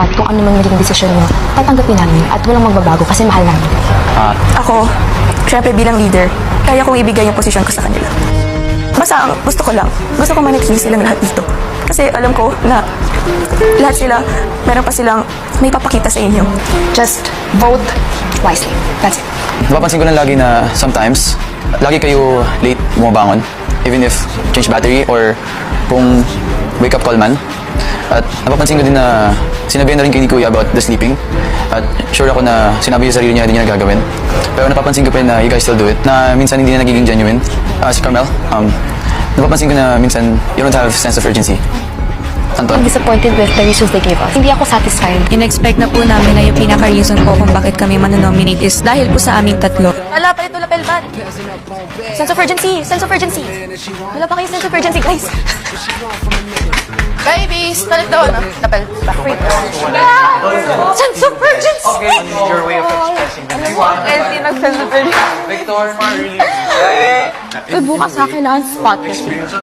At kung ano man maging desisyon mo, tatanggapin namin at walang magbabago kasi mahal namin. Ako, syempre bilang leader, kaya kong ibigay yung posisyon ko sa kanila. Basta ang gusto ko lang, gusto ko manatili silang lahat dito. Kasi alam ko na lahat sila, meron pa silang may papakita sa inyo. Just vote wisely. That's it. Napapansin ko lang lagi na sometimes, lagi kayo late bumabangon. Even if change battery or kung wake up call man. At napapansin ko din na sinabihan na rin kay ni Kuya about the sleeping. At sure ako na sinabi sa sarili niya hindi niya nagagawin. Pero napapansin ko pa rin na you guys still do it. Na minsan hindi na nagiging genuine. Si Carmel, napapansin ko na minsan you don't have sense of urgency. Anton? I'm disappointed with the reasons they gave us. Hindi ako satisfied. In-expect na po namin na yung pinaka-reason po kung bakit kami manonominate is dahil po sa aming tatlo. Wala pa ito lapel ban. Sense of urgency, sense of urgency. Wala pa kayo sense of urgency, guys. Babies, balik daw, no? Lapel, wait. Sense of urgency! Okay, your way of expressing that. Hindi nag-sense of urgency. Victor, really? Bukas sa akin, kailangan spot.